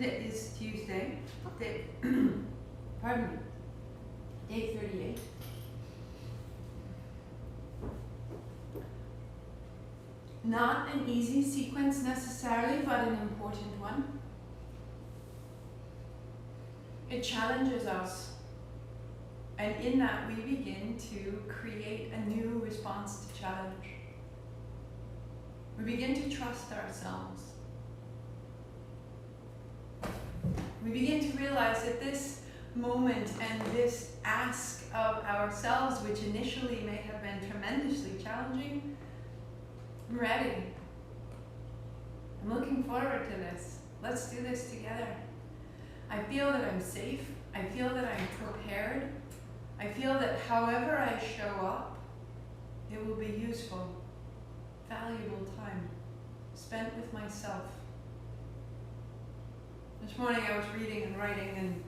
Today is Tuesday, day, pardon me, day 38. Not an easy sequence necessarily, but an important one. It challenges us, and in that we begin to create a new response to challenge. We begin to trust ourselves. We begin to realize that this moment and this ask of ourselves, which initially may have been tremendously challenging, I'm ready. I'm looking forward to this. Let's do this together. I feel that I'm safe. I feel that I'm prepared. I feel that however I show up, it will be useful, valuable time spent with myself. This morning I was reading and writing, and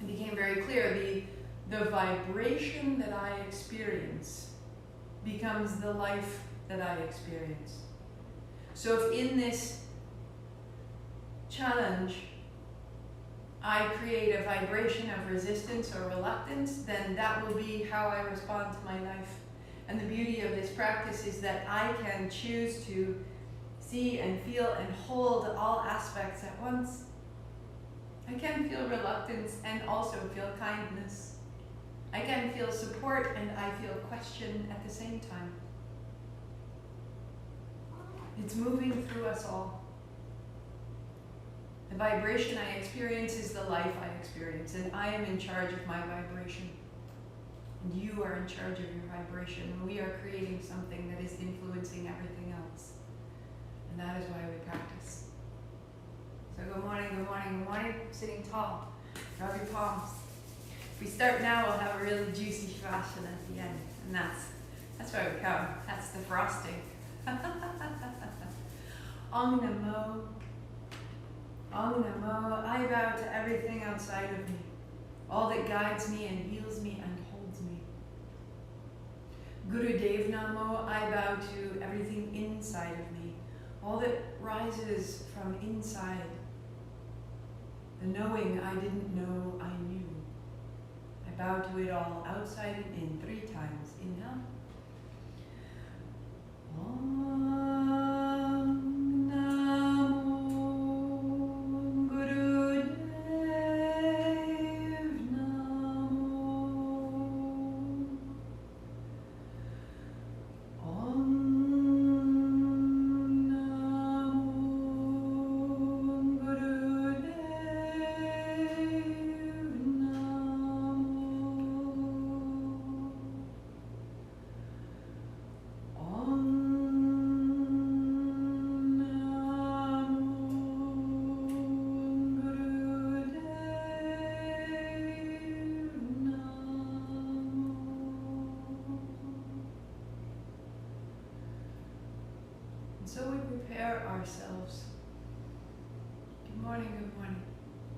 it became very clear the vibration that I experience becomes the life that I experience. So if in this challenge I create a vibration of resistance or reluctance, then that will be how I respond to my life. And the beauty of this practice is that I can choose to see and feel and hold all aspects at once. I can feel reluctance and also feel kindness. I can feel support and I feel question at the same time. It's moving through us all. The vibration I experience is the life I experience, and I am in charge of my vibration. And you are in charge of your vibration, and we are creating something that is influencing everything else. And that is why we practice. So good morning, good morning, good morning. Sitting tall. Drop your palms. If we start now, we'll have a really juicy savasana at the end. And that's why we come. That's the frosting. Om Namo. Om Namo. I bow to everything outside of me. All that guides me and heals me and holds me. Guru Dev Namo. I bow to everything inside of me. All that rises from inside. The knowing I didn't know I knew. I bow to it all, outside and in, 3 times. Inhale. Om Namo Guru Dev Namo. Om So we prepare ourselves. Good morning, good morning.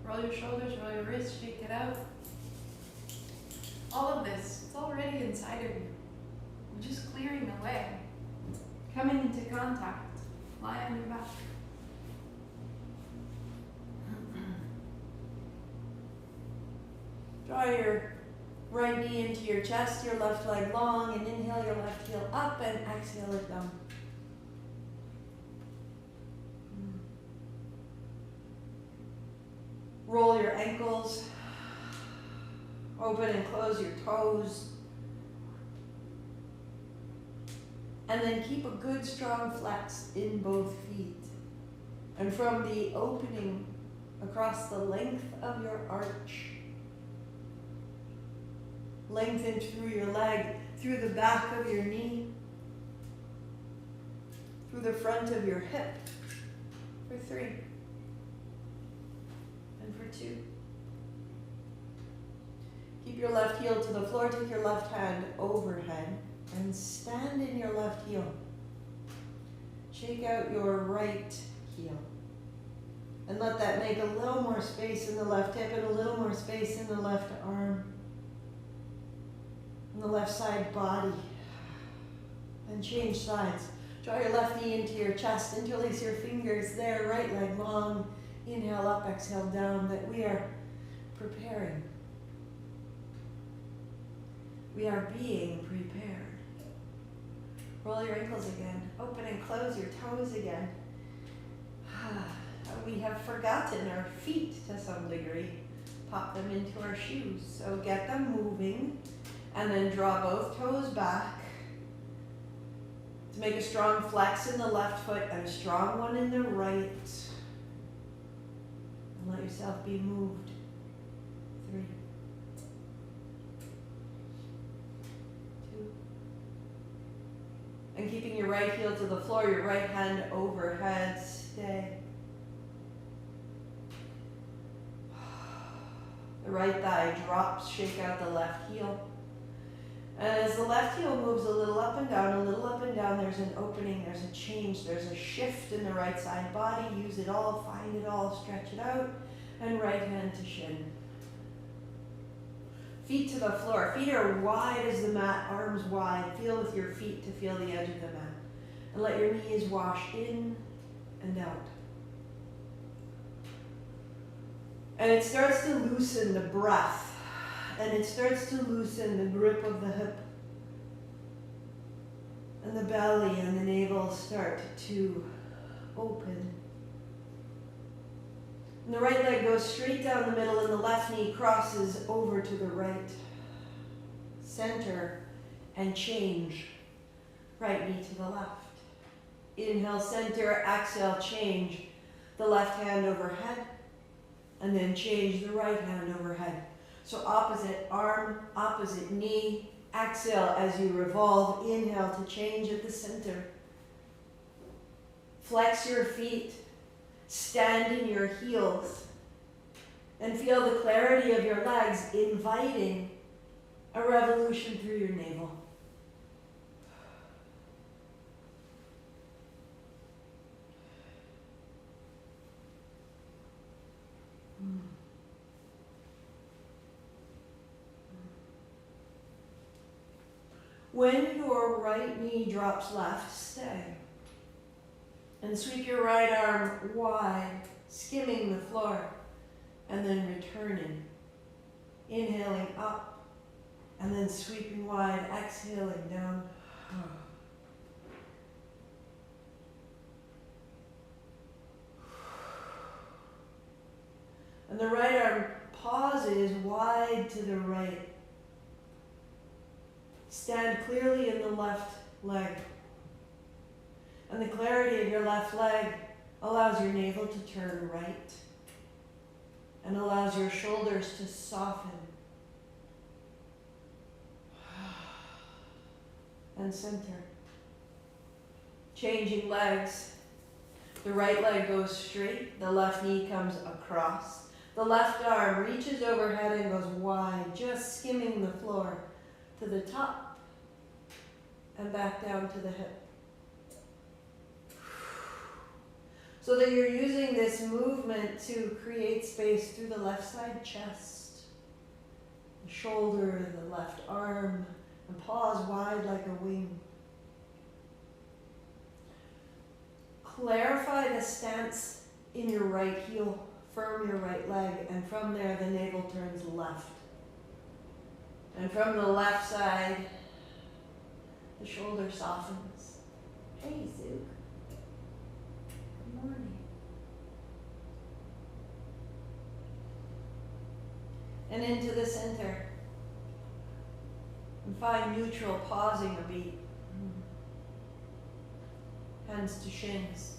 Roll your shoulders, roll your wrists, shake it out. All of this, it's already inside of you. We're just clearing away. Coming into contact. Lie on your back. Draw your right knee into your chest, your left leg long, and inhale your left heel up and exhale it down. Roll your ankles, open and close your toes, and then keep a good strong flex in both feet. And from the opening across the length of your arch, lengthen through your leg, through the back of your knee, through the front of your hip, for 3. And for 2. Keep your left heel to the floor, take your left hand overhead, and stand in your left heel. Shake out your right heel. And let that make a little more space in the left hip and a little more space in the left arm. And the left side body. And change sides. Draw your left knee into your chest, interlace your fingers there, right leg long. Inhale up, exhale down, that we are preparing. We are being prepared. Roll your ankles again. Open and close your toes again. We have forgotten our feet to some degree. Pop them into our shoes. So get them moving and then draw both toes back to make a strong flex in the left foot and a strong one in the right. And let yourself be moved. 3, 2. And keeping your right heel to the floor, your right hand overhead. Stay. The right thigh drops, shake out the left heel. And as the left heel moves a little up and down, there's an opening, there's a change, there's a shift in the right side body. Use it all, find it all, stretch it out. And right hand to shin. Feet to the floor. Feet are wide as the mat, arms wide. Feel with your feet to feel the edge of the mat. And let your knees wash in and out. And it starts to loosen the breath. And it starts to loosen the grip of the hip. And the belly and the navel start to open. And the right leg goes straight down the middle and the left knee crosses over to the right. Center and change. Right knee to the left. Inhale, center, exhale, change. The left hand overhead. And then change the right hand overhead. So opposite arm, opposite knee. Exhale as you revolve. Inhale to change at the center. Flex your feet. Stand in your heels. And feel the clarity of your legs inviting a revolution through your navel. When your right knee drops left, stay. And sweep your right arm wide, skimming the floor, and then returning. Inhaling up, and then sweeping wide, exhaling down. And the right arm pauses wide to the right. Stand clearly in the left leg. And the clarity of your left leg allows your navel to turn right and allows your shoulders to soften and center. Changing legs. The right leg goes straight, the left knee comes across. The left arm reaches overhead and goes wide, just skimming the floor to the top and back down to the hip. So that you're using this movement to create space through the left side chest, the shoulder, the left arm, and pause wide like a wing. Clarify the stance in your right heel, firm your right leg, and from there the navel turns left. And from the left side, the shoulder softens. Hey, Zook. Good morning. And into the center. And find neutral, pausing a beat. Hands to shins.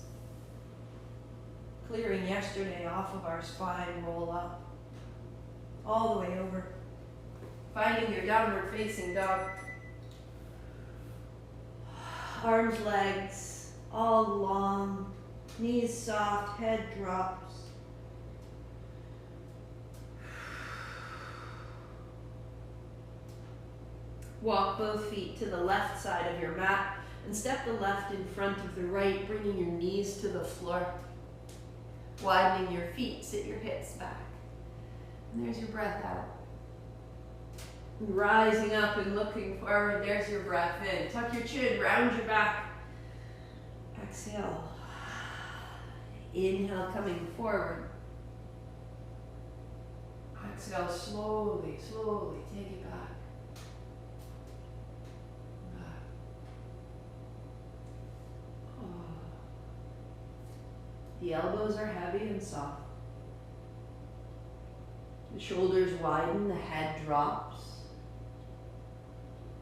Clearing yesterday off of our spine, roll up. All the way over. Finding your downward facing dog. Arms, legs, all long. Knees soft, head drops. Walk both feet to the left side of your mat and step the left in front of the right, bringing your knees to the floor. Widening your feet, sit your hips back. And there's your breath out. Rising up and looking forward, there's your breath in. Tuck your chin, round your back. Exhale. Inhale, coming forward. Exhale slowly, slowly. Take it back. Back. Oh. The elbows are heavy and soft. The shoulders widen, the head drops.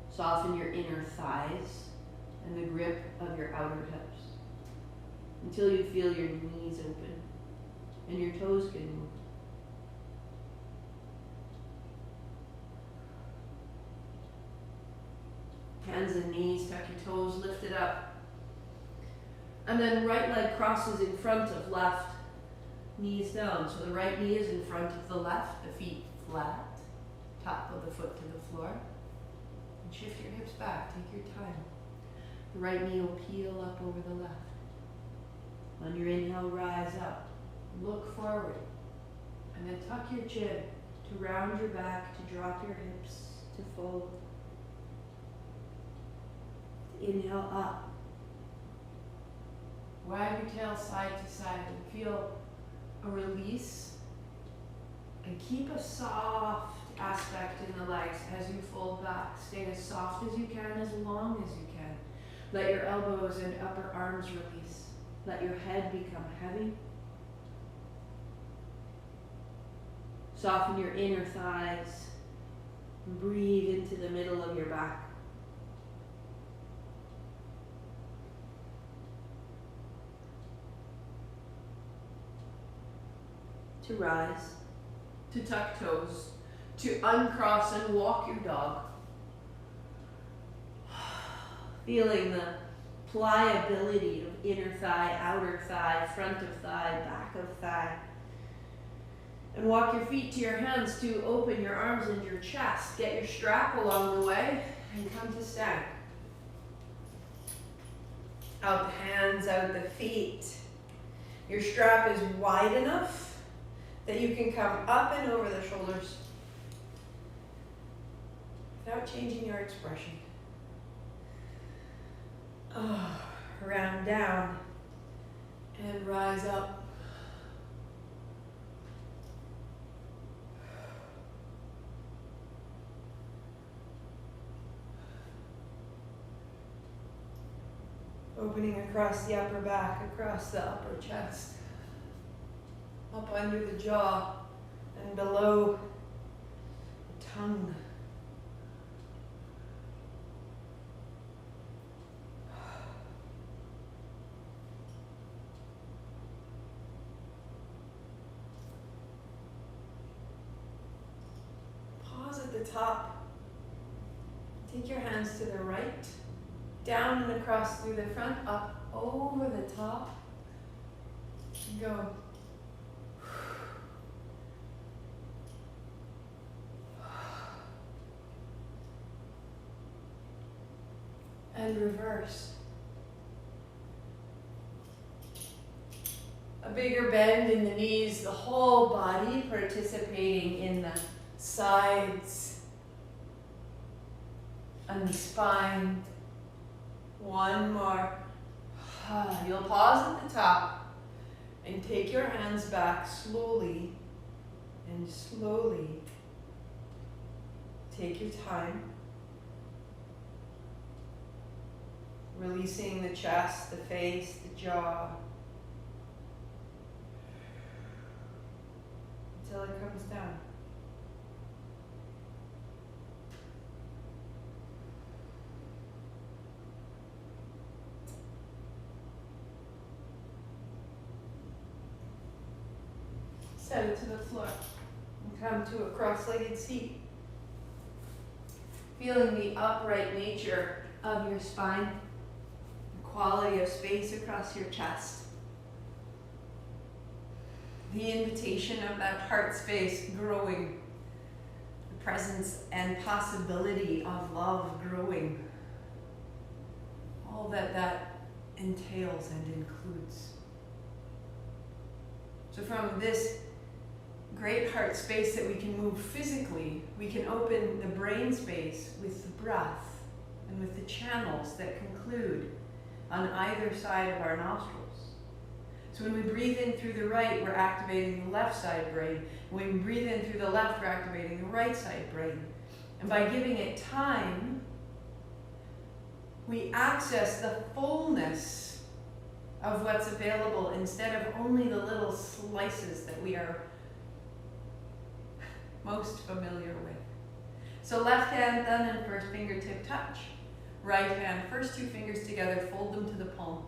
Soften your inner thighs and the grip of your outer hips until you feel your knees open and your toes can move. Hands and knees, tuck your toes, lift it up. And then right leg crosses in front of left, knees down. So the right knee is in front of the left, the feet flat, top of the foot to the floor. And shift your hips back, take your time. The right knee will peel up over the left. On your inhale, rise up, look forward, and then tuck your chin to round your back, to drop your hips, to fold. Inhale up. Wag your tail side to side and feel a release. And keep a soft aspect in the legs as you fold back. Stay as soft as you can, as long as you can. Let your elbows and upper arms release. Let your head become heavy. Soften your inner thighs. And breathe into the middle of your back. To rise, to tuck toes, to uncross and walk your dog. Feeling the pliability of inner thigh, outer thigh, front of thigh, back of thigh. And walk your feet to your hands to open your arms and your chest. Get your strap along the way and come to stand. Out the hands, out the feet. Your strap is wide enough that you can come up and over the shoulders without changing your expression. Round down and rise up. Opening across the upper back, across the upper chest. Up under the jaw and below the tongue. Pause at the top. Take your hands to the right, down and across through the front, up over the top. And go. And reverse. A bigger bend in the knees, the whole body participating in the sides and the spine. One more. You'll pause at the top and take your hands back slowly and slowly. Take your time. Releasing the chest, the face, the jaw, until it comes down. Set it to the floor and come to a cross-legged seat. Feeling the upright nature of your spine. Quality of space across your chest. The invitation of that heart space growing. The presence and possibility of love growing. All that entails and includes. So from this great heart space that we can move physically, we can open the brain space with the breath and with the channels that conclude on either side of our nostrils. So So when we breathe in through the right, we're activating the left side brain. When we breathe in through the left, we're activating the right side brain. And by giving it time, we access the fullness of what's available instead of only the little slices that we are most familiar with. So left hand, thumb and first fingertip touch. Right hand, first two fingers together, fold them to the palm.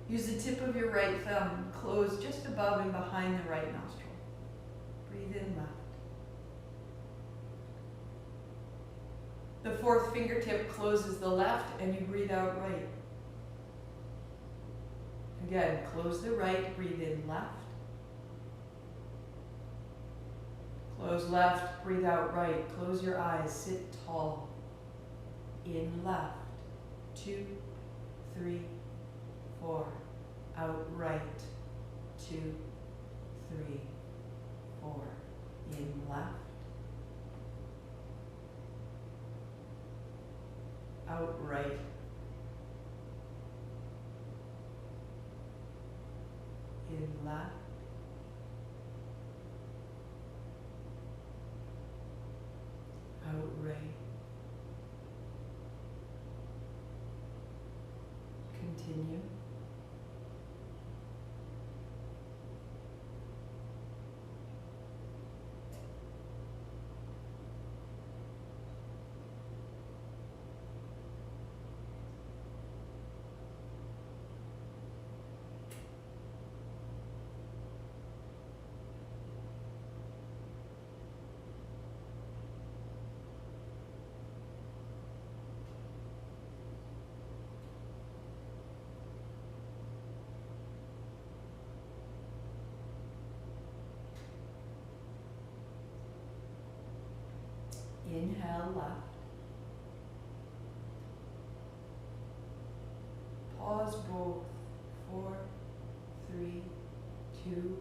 Use the tip of your right thumb, close just above and behind the right nostril. Breathe in left. The fourth fingertip closes the left and you breathe out right. Again, close the right, breathe in left. Close left, breathe out right. Close your eyes, sit tall. In left, 2, 3, 4. Out right, 2, 3, 4. In left. Out right. In left. Out right. Continue. Inhale left. Pause both. 4, 3, 2.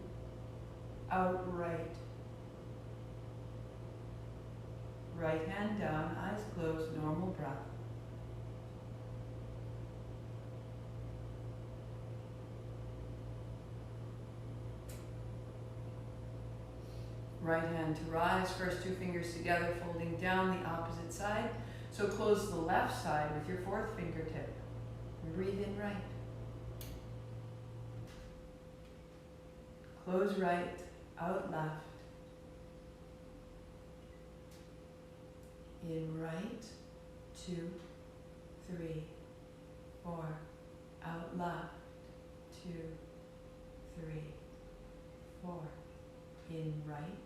Out right. Right hand down, eyes closed, normal breath. Right hand to rise, first two fingers together, folding down the opposite side. So close the left side with your fourth fingertip. Breathe in right. Close right, out left. In right, 2, 3, 4. Out left, 2, 3, 4. In right.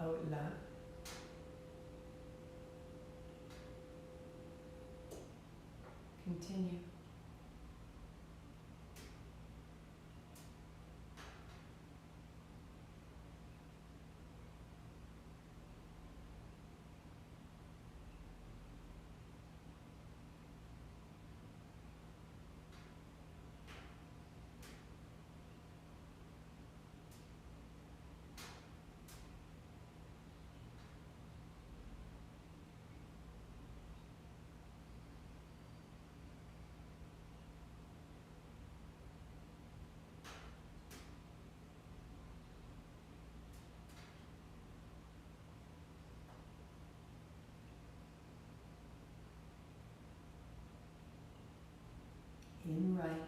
Out left. Continue. In right.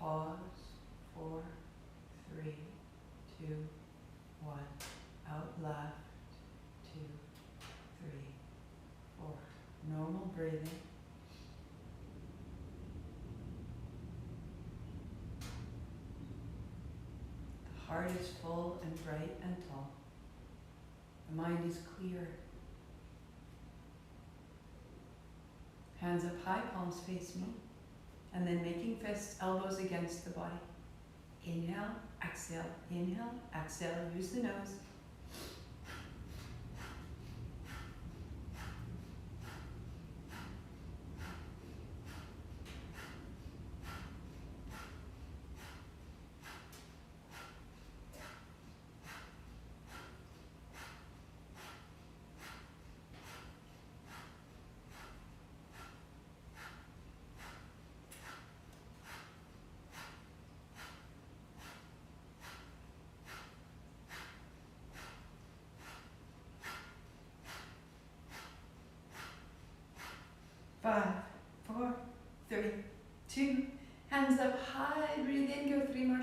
Pause. 4, 3, 2, 1. Out left. 2, 3, 4. Normal breathing. The heart is full and bright and tall. The mind is clear. Hands up high, palms face me. And then making fists, elbows against the body. Inhale, exhale, inhale, exhale, use the nose.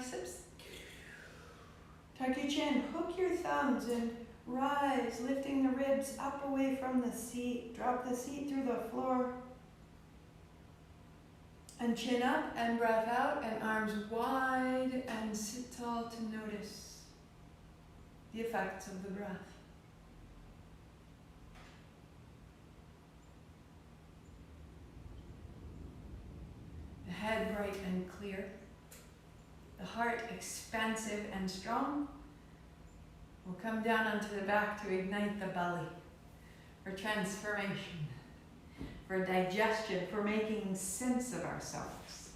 sips. Tuck your chin, hook your thumbs and rise, lifting the ribs up away from the seat. Drop the seat through the floor. And chin up and breath out and arms wide and sit tall to notice the effects of the breath. The head bright and clear. The heart expansive and strong. We'll come down onto the back to ignite the belly for transformation, for digestion, for making sense of ourselves.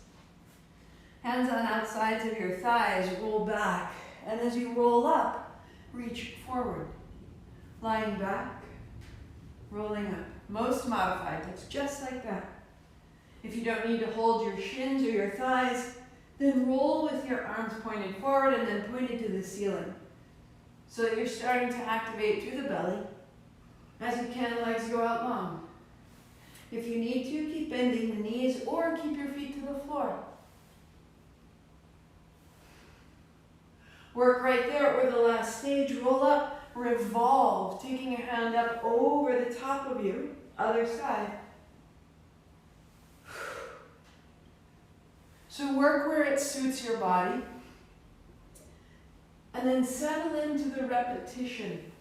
Hands on outsides of your thighs, roll back. And as you roll up, reach forward. Lying back, rolling up. Most modified, it's just like that. If you don't need to hold your shins or your thighs, then roll with your arms pointed forward and then pointed to the ceiling. So that you're starting to activate through the belly. As you can, legs go out long. If you need to, keep bending the knees or keep your feet to the floor. Work right there or the last stage. Roll up, revolve, taking a hand up over the top of you. Other side. So work where it suits your body. And then settle into the repetition.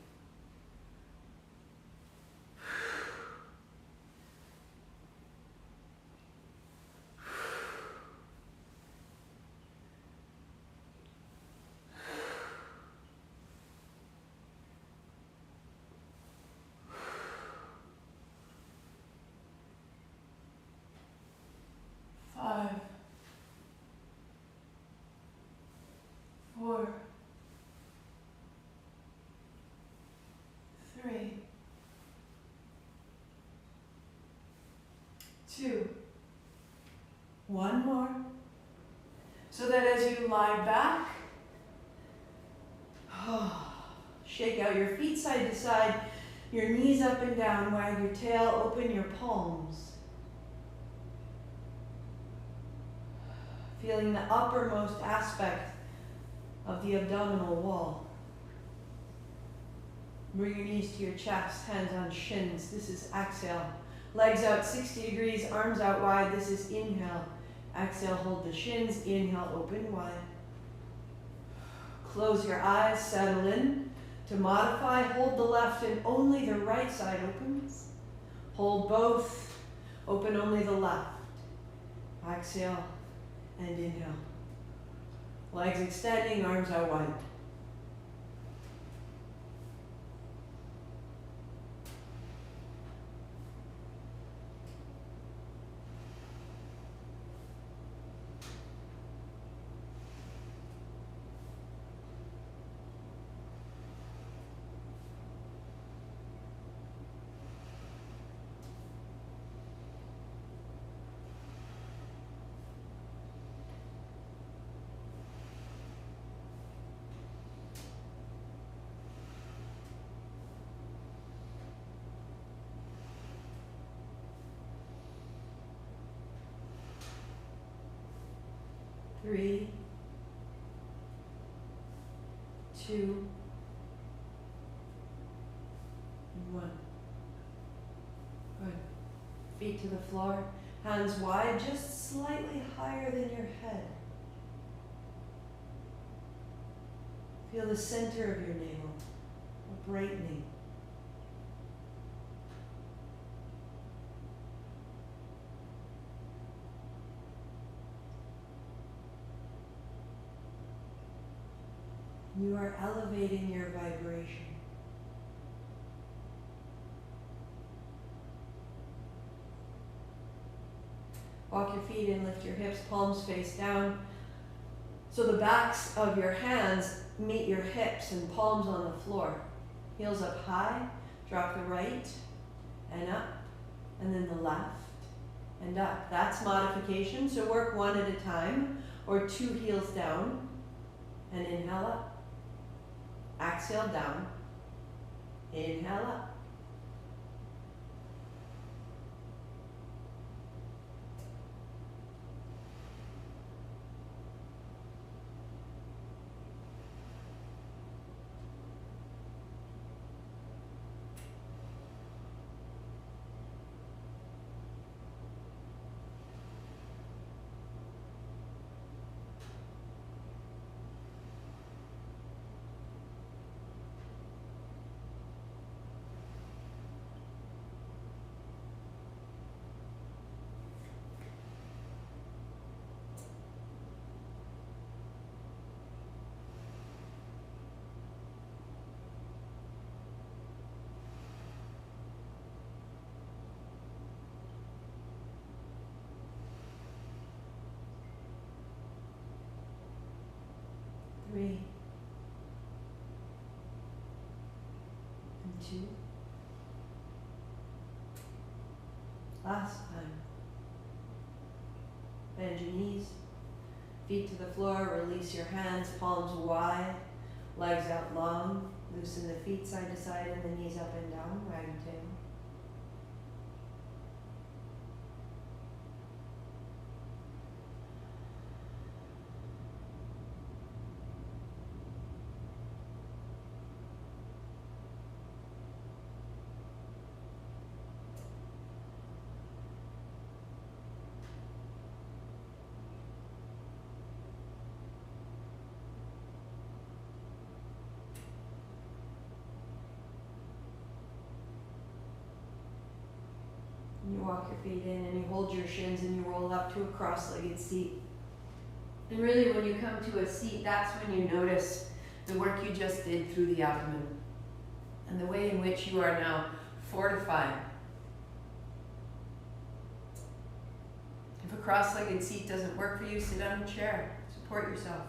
Two. One more. So that as you lie back, shake out your feet side to side, your knees up and down, wag your tail, open your palms. Feeling the uppermost aspect of the abdominal wall. Bring your knees to your chest, hands on shins. This is exhale. Legs out 60 degrees, arms out wide. This is inhale. Exhale, hold the shins. Inhale, open wide. Close your eyes, settle in. To modify, hold the left and only the right side opens. Hold both, open only the left. Exhale and inhale. Legs extending, arms out wide. Three, two, one. Good. Feet to the floor, hands wide, just slightly higher than your head. Feel the center of your navel, a brightening. You are elevating your vibration. Walk your feet in, lift your hips, palms face down. So the backs of your hands meet your hips and palms on the floor. Heels up high, drop the right and up, and then the left and up. That's modification, so work one at a time, or two heels down, and inhale up. Exhale down, inhale up. 3, and 2. Last time. Bend your knees, feet to the floor, release your hands, palms wide, legs out long, loosen the feet side to side and the knees up and down, wagging tail. You walk your feet in and you hold your shins and you roll up to a cross-legged seat. And really when you come to a seat, that's when you notice the work you just did through the abdomen and the way in which you are now fortified. If a cross-legged seat doesn't work for you, sit on a chair, support yourself.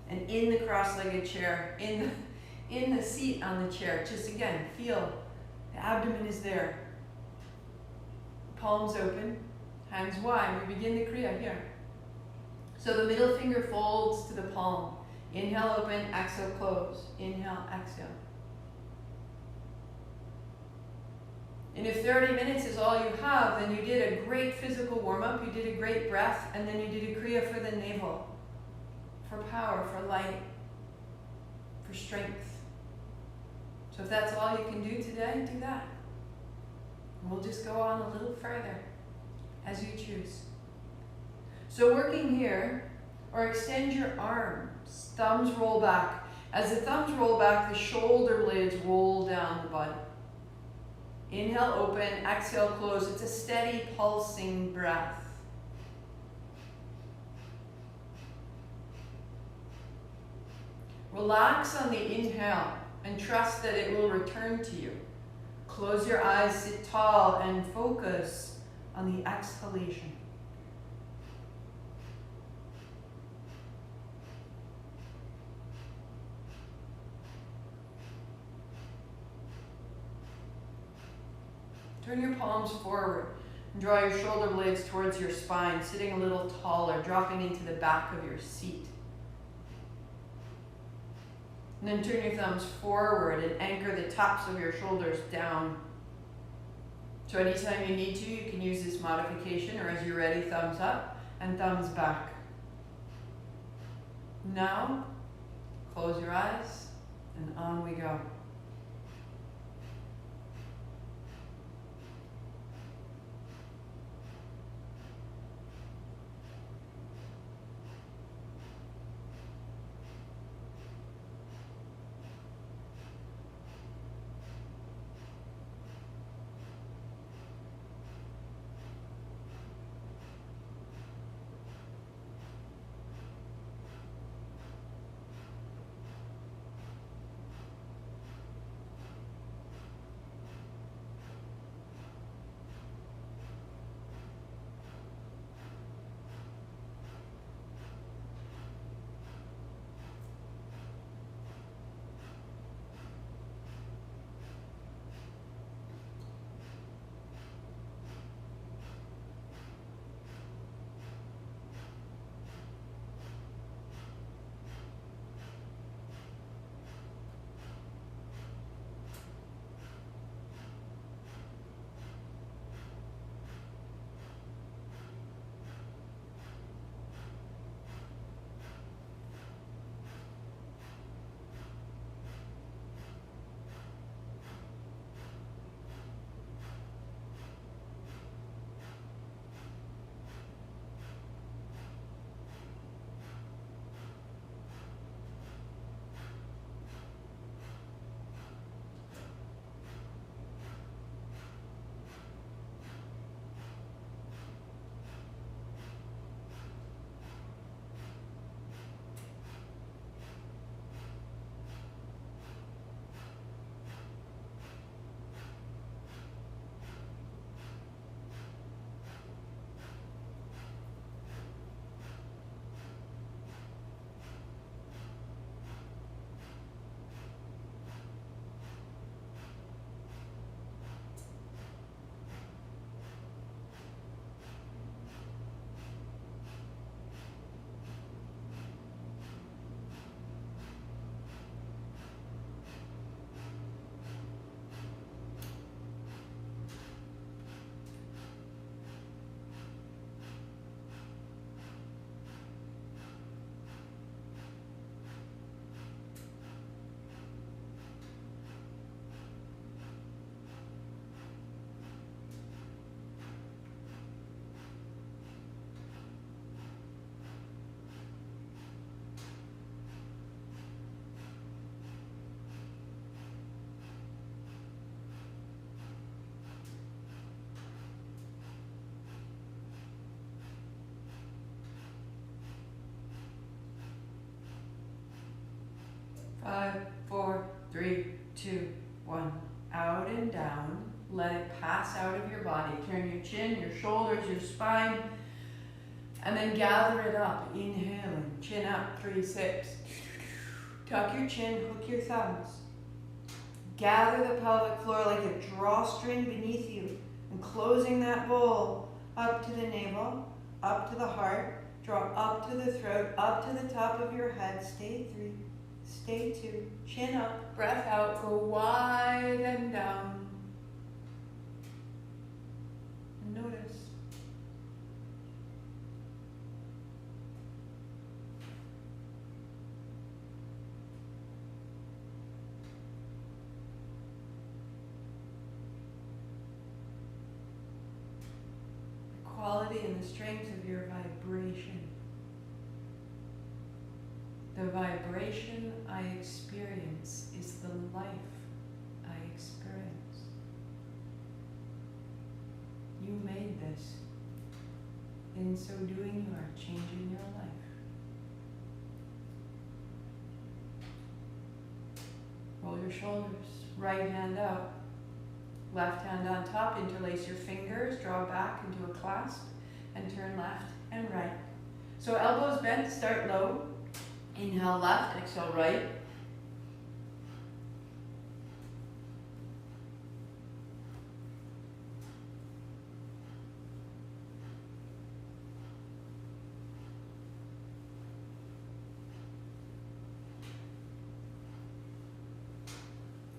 And in the cross-legged chair, in the seat on the chair, just again, feel the abdomen is there. Palms open, hands wide. We begin the kriya here. So the middle finger folds to the palm. Inhale, open, exhale, close. Inhale, exhale. And if 30 minutes is all you have, then you did a great physical warm-up, you did a great breath, and then you did a kriya for the navel, for power, for light, for strength. So if that's all you can do today, do that. And we'll just go on a little further as you choose. So working here, or extend your arms, thumbs roll back. As the thumbs roll back, the shoulder blades roll down the body. Inhale, open, exhale, close. It's a steady pulsing breath. Relax on the inhale and trust that it will return to you. Close your eyes, sit tall, and focus on the exhalation. Turn your palms forward and draw your shoulder blades towards your spine, sitting a little taller, dropping into the back of your seat. And then turn your thumbs forward and anchor the tops of your shoulders down. So anytime you need to, you can use this modification, or as you're ready, thumbs up and thumbs back. Now, close your eyes and on we go. 5, 4, 3, 2, 1. Out and down. Let it pass out of your body. Turn your chin, your shoulders, your spine. And then gather it up. Inhaling. Chin up. 3, 6. Tuck your chin. Hook your thumbs. Gather the pelvic floor like a drawstring beneath you. And closing that bowl up to the navel, up to the heart. Draw up to the throat, up to the top of your head. Stay 3. Stay 2. Chin up. Breath out. Go wide and down. And notice. The quality and the strength of your vibration. The vibration I experience is the life I experience. You made this. In so doing, you are changing your life. Roll your shoulders. Right hand out. Left hand on top. Interlace your fingers. Draw back into a clasp. And turn left and right. So elbows bent. Start low. Inhale left. Exhale right.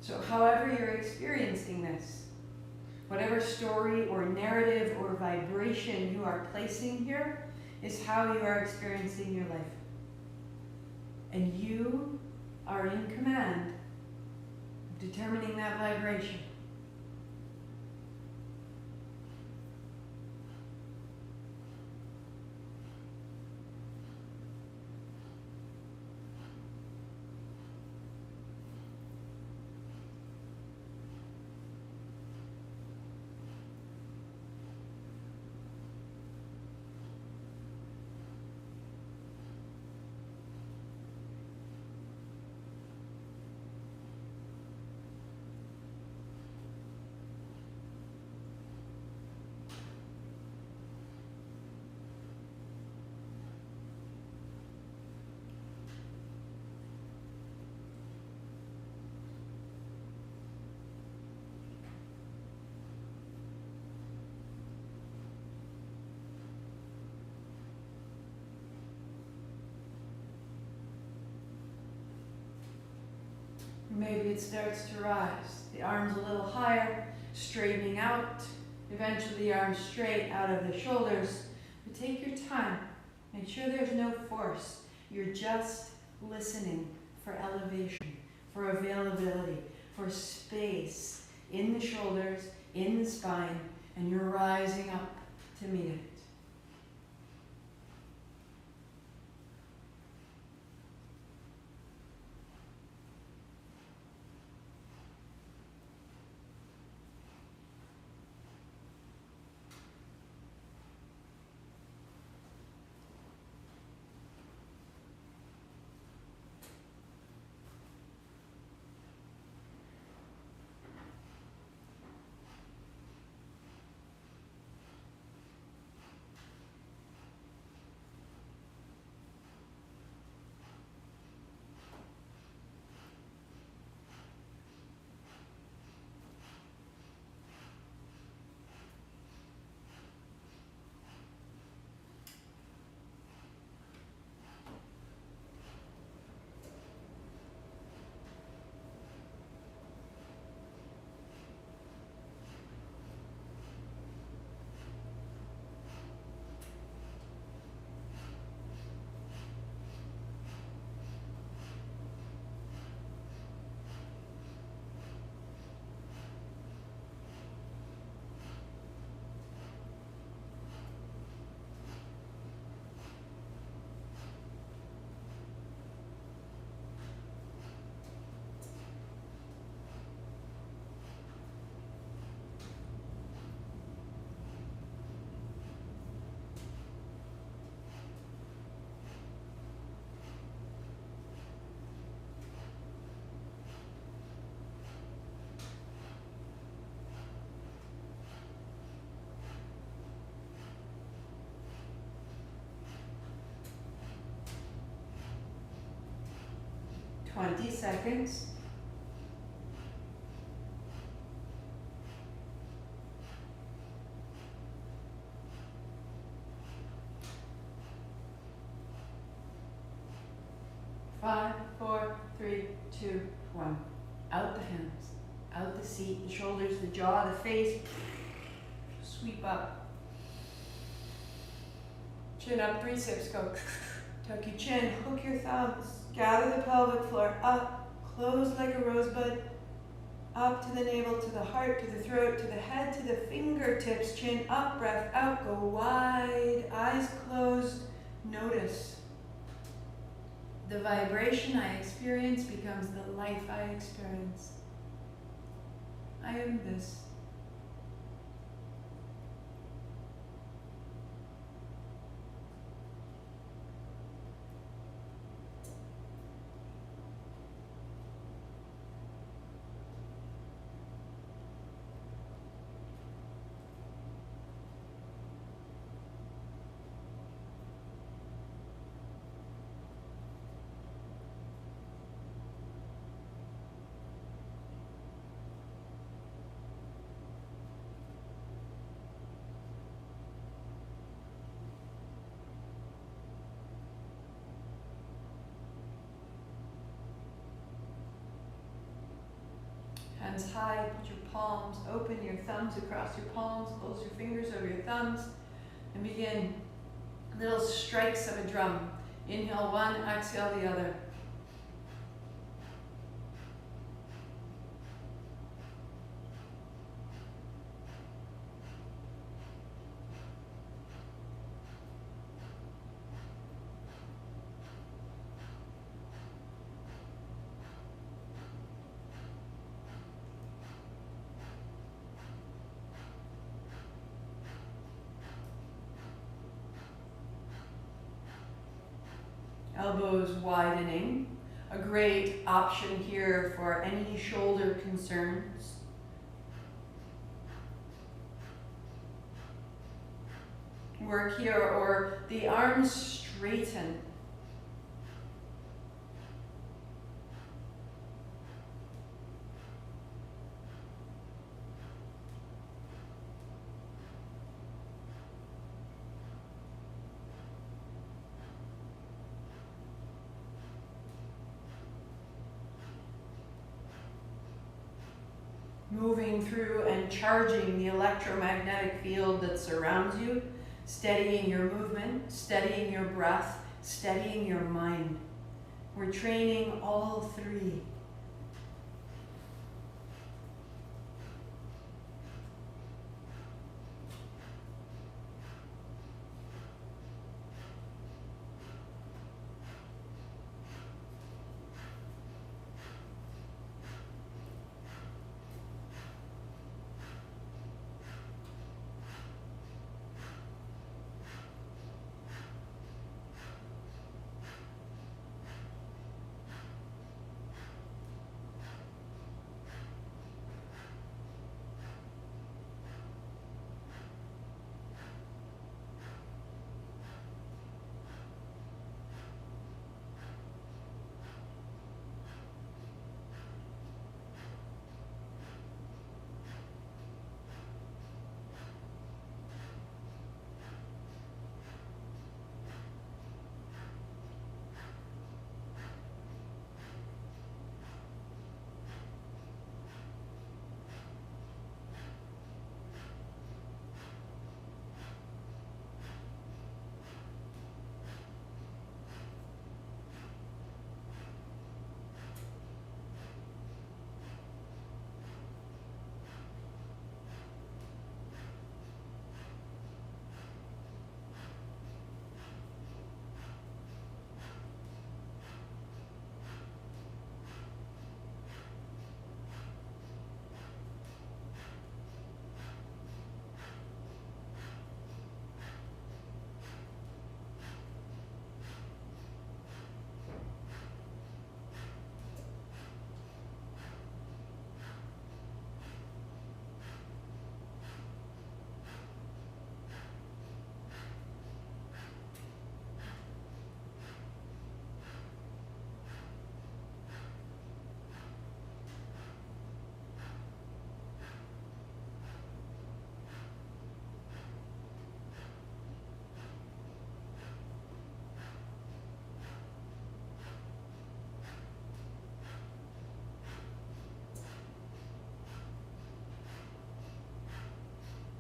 So however you're experiencing this, whatever story or narrative or vibration you are placing here is how you are experiencing your life. And you are in command of determining that vibration. Maybe it starts to rise. The arms a little higher, straightening out. Eventually the arms straight out of the shoulders. But take your time. Make sure there's no force. You're just listening for elevation, for availability, for space in the shoulders, in the spine, and you're rising up to meet it. 20 seconds. Five, four, three, two, one. Out the hands, out the seat, the shoulders, the jaw, the face. Sweep up. Chin up, 3 sips, go. Tuck your chin, hook your thumbs, gather the pelvic floor up, close like a rosebud, up to the navel, to the heart, to the throat, to the head, to the fingertips, chin up, breath out, go wide, eyes closed, notice. The vibration I experience becomes the life I experience. I am this. Hands high, put your palms, open your thumbs across your palms, close your fingers over your thumbs, and begin little strikes of a drum. Inhale one, exhale the other. Elbows widening, a great option here for any shoulder concerns. Work here, or the arms straighten. Moving through and charging the electromagnetic field that surrounds you, steadying your movement, steadying your breath, steadying your mind. We're training all three.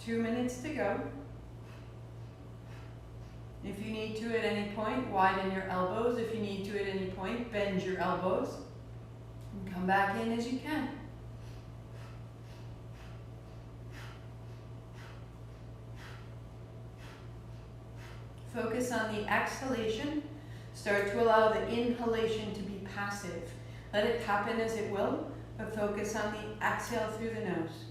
2 minutes to go. If you need to at any point, widen your elbows. If you need to at any point, bend your elbows. And come back in as you can. Focus on the exhalation. Start to allow the inhalation to be passive. Let it happen as it will, but focus on the exhale through the nose.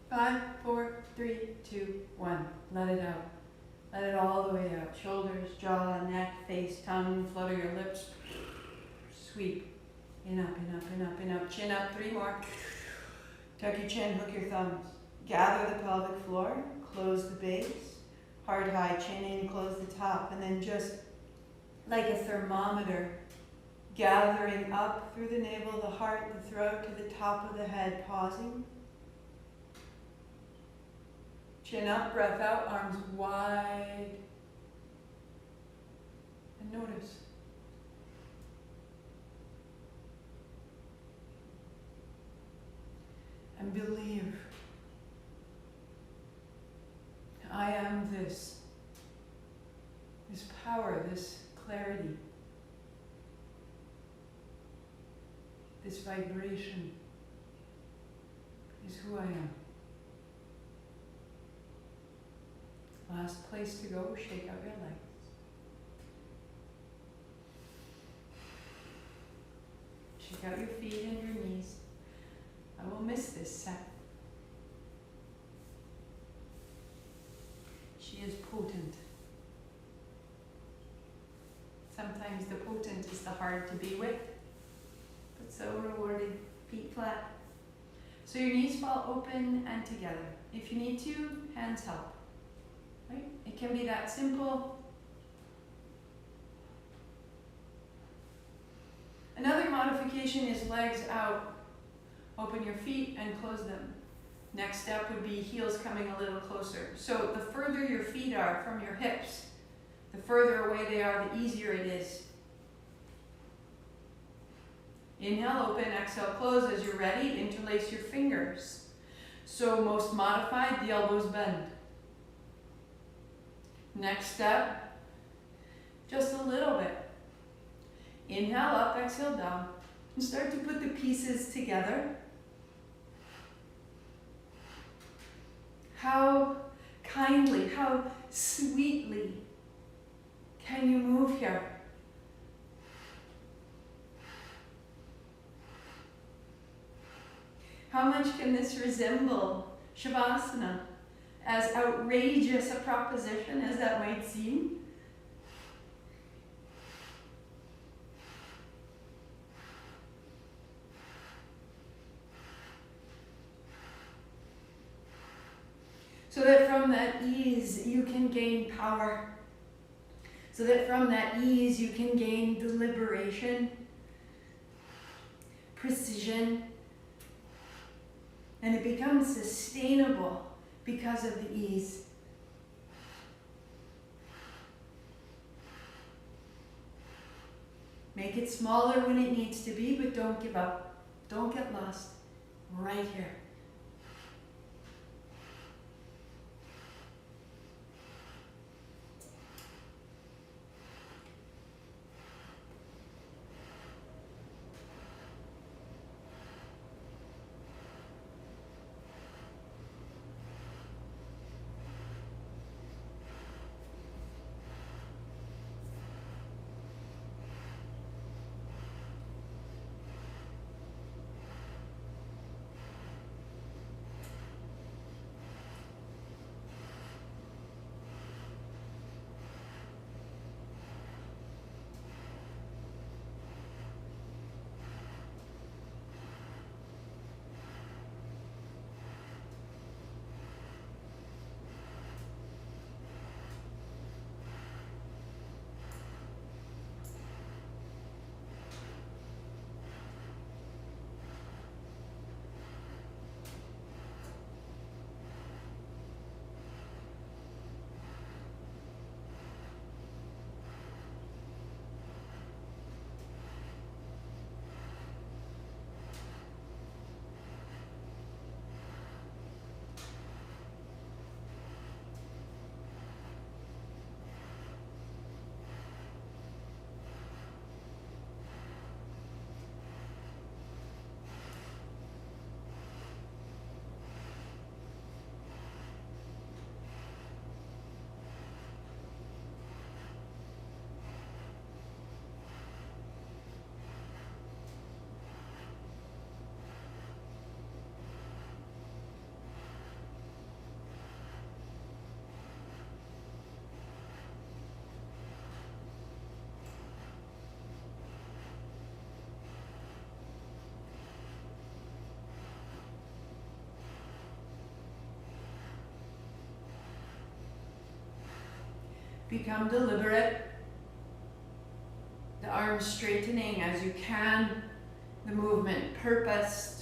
Five, four, three, two, one. Let it out. Let it all the way out. Shoulders, jaw, neck, face, tongue, flutter your lips. Sweep. In up, in up, in up, in up. Chin up, 3 more. Tuck your chin, hook your thumbs. Gather the pelvic floor, close the base. Heart high, chin in, close the top. And then just like a thermometer, gathering up through the navel, the heart, the throat, to the top of the head, pausing. Chin up, breath out, arms wide. And notice. And believe. I am this. This power, this clarity. This vibration is who I am. Last place to go, shake out your legs. Shake out your feet and your knees. I will miss this set. She is potent. Sometimes the potent is the hard to be with, but so rewarding. Feet flat. So your knees fall open and together. If you need to, hands help. Right? It can be that simple. Another modification is legs out. Open your feet and close them. Next step would be heels coming a little closer. So the further your feet are from your hips, the further away they are, the easier it is. Inhale, open, exhale, close. As you're ready, interlace your fingers. So most modified, the elbows bend. Next step, just a little bit. Inhale up, exhale down. And start to put the pieces together. How kindly, how sweetly can you move here? How much can this resemble Shavasana? As outrageous a proposition as that might seem. So that from that ease you can gain power. So that from that ease you can gain deliberation, precision, and it becomes sustainable because of the ease. Make it smaller when it needs to be, but don't give up. Don't get lost. Right here. Become deliberate. The arms straightening as you can. The movement purposed.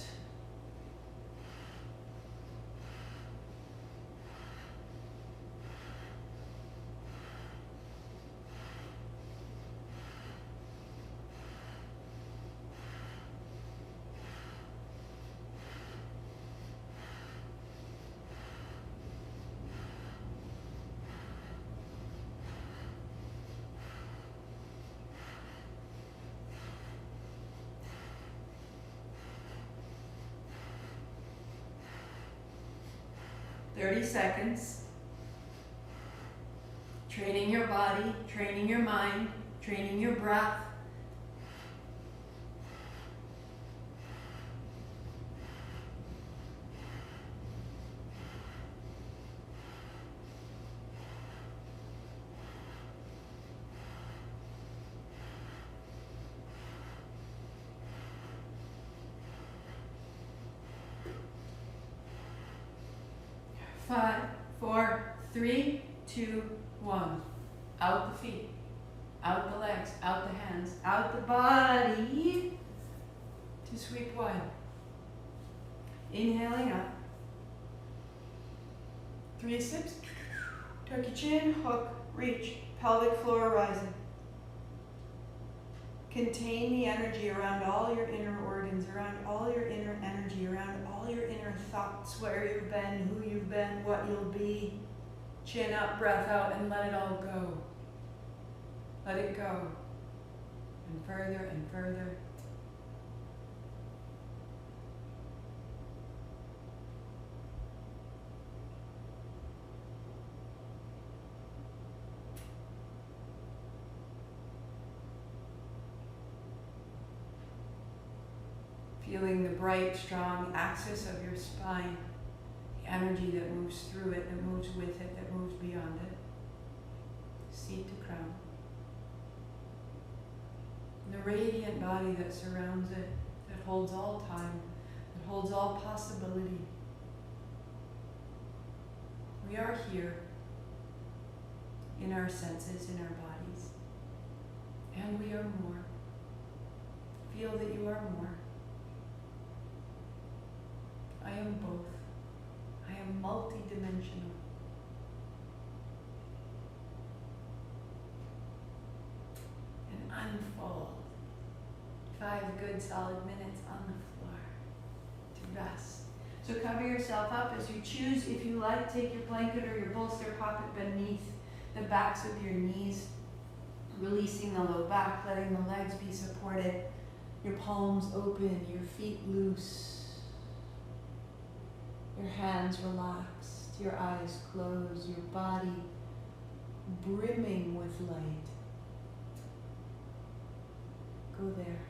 "30 seconds. Training your body, training your mind, training your breath. Five, 4, 3, 2, 1. Out the feet, out the legs, out the hands, out the body to sweep wide. Inhaling up. 3 sips. Tuck your chin, hook, reach, pelvic floor rising. Contain the energy around all your inner organs, around all your inner energy, around all your inner thoughts, where you've been, who you've been, what you'll be. Chin up, breath out, and let it all go. Let it go. And further and further. Feeling the bright, strong axis of your spine, the energy that moves through it, that moves with it, that moves beyond it. Seat to crown. And the radiant body that surrounds it, that holds all time, that holds all possibility. We are here in our senses, in our bodies, and we are more. Feel that you are more. I am both. I am multidimensional. And unfold. 5 good solid minutes on the floor to rest. So cover yourself up as you choose. If you like, take your blanket or your bolster, pop it beneath the backs of your knees, releasing the low back, letting the legs be supported, your palms open, your feet loose, your hands relaxed, your eyes closed, your body brimming with light. Go there.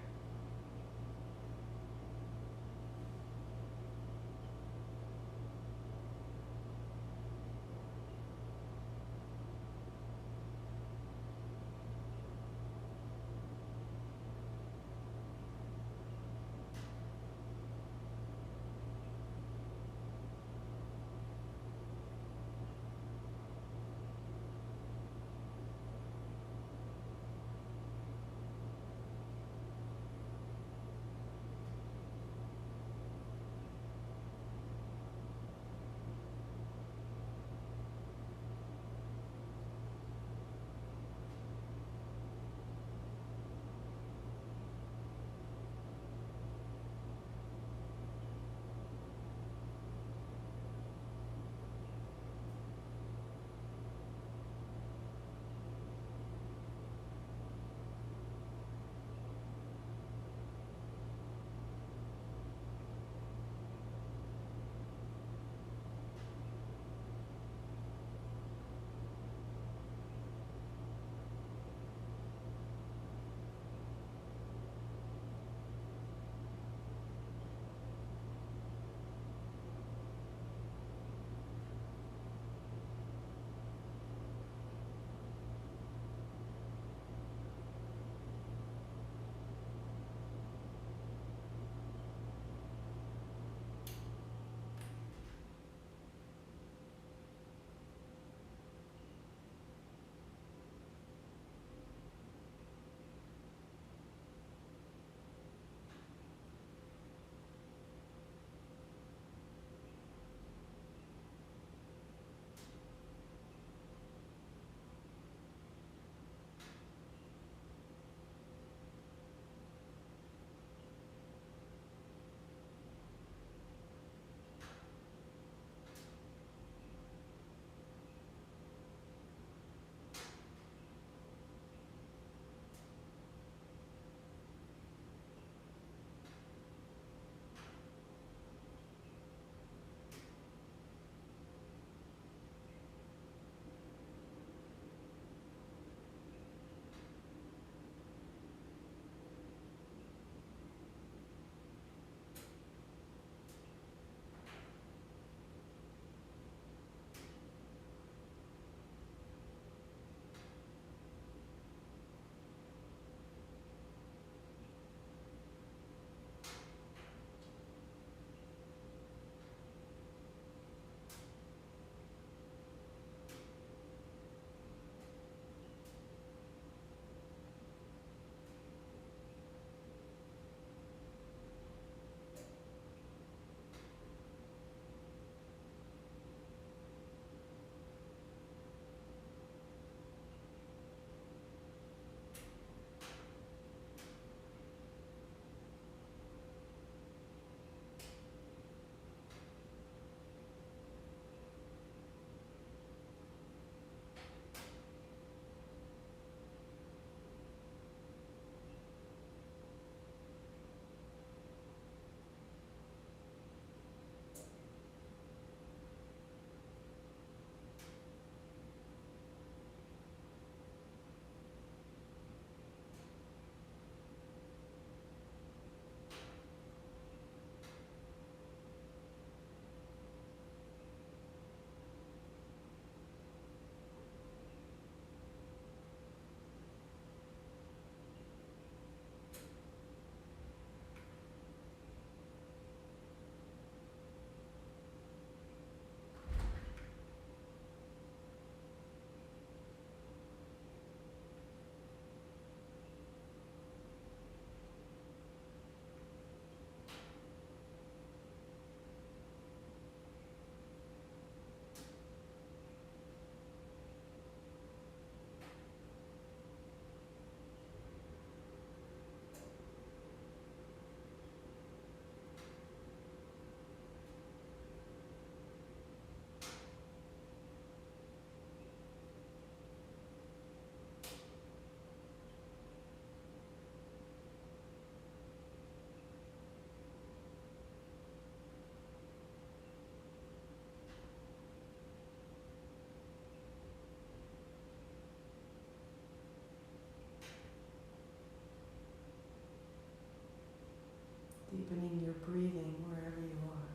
deepening your breathing wherever you are.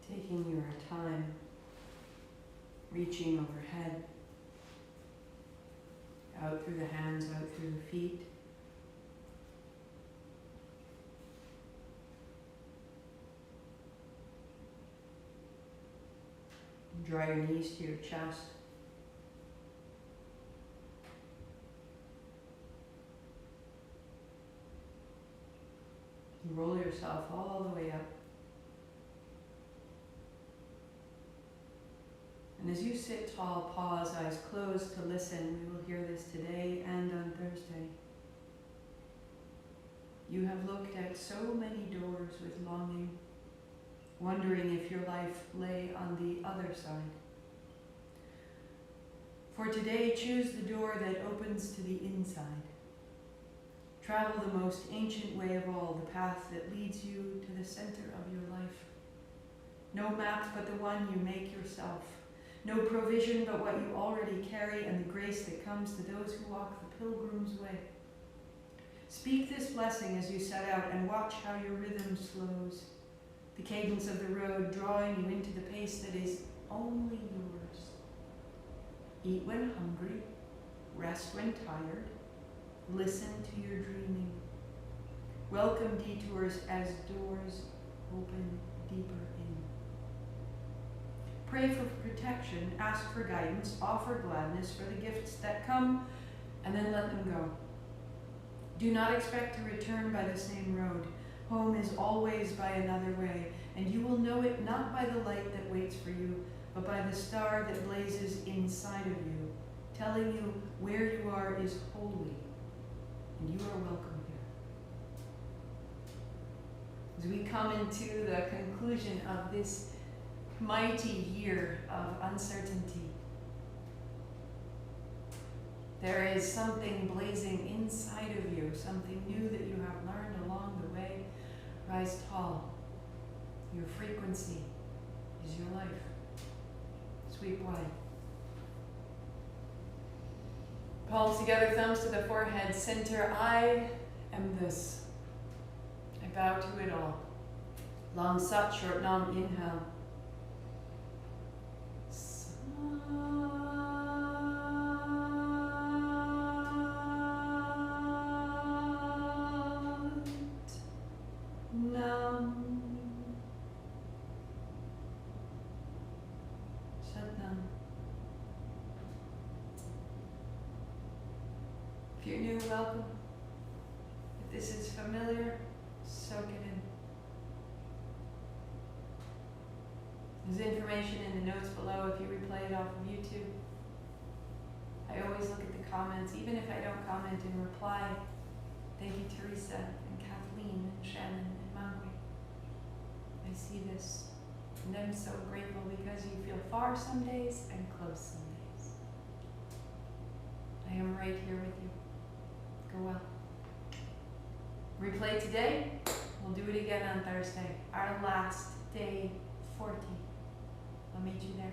Taking your time, reaching overhead, out through the hands, out through the feet. Draw your knees to your chest. And roll yourself all the way up. And as you sit tall, pause, eyes closed to listen. We will hear this today and on Thursday. You have looked at so many doors with longing, wondering if your life lay on the other side. For today, choose the door that opens to the inside. Travel the most ancient way of all, the path that leads you to the center of your life. No map but the one you make yourself. No provision but what you already carry and the grace that comes to those who walk the pilgrim's way. Speak this blessing as you set out and watch how your rhythm slows. The cadence of the road drawing you into the pace that is only yours. Eat when hungry, rest when tired, listen to your dreaming. Welcome detours as doors open deeper in. Pray for protection, ask for guidance, offer gladness for the gifts that come, and then let them go. Do not expect to return by the same road. Home is always by another way, and you will know it not by the light that waits for you, but by the star that blazes inside of you, telling you where you are is holy, and you are welcome here. As we come into the conclusion of this mighty year of uncertainty, there is something blazing inside of you, something new that you have learned along the way. Rise tall. Your frequency is your life. Sweep wide. Palms together, thumbs to the forehead, center. I am this. I bow to it all. Long sat, short nam, inhale. If you're new, welcome. If this is familiar, soak it in. There's information in the notes below if you replay it off of YouTube. I always look at the comments, even if I don't comment and reply. Thank you, Teresa and Kathleen and Shannon and Mangwe. I see this, and I'm so grateful because you feel far some days and close some days. I am right here with you. Go well. Replay today. We'll do it again on Thursday. Our last day, 40. I'll meet you there.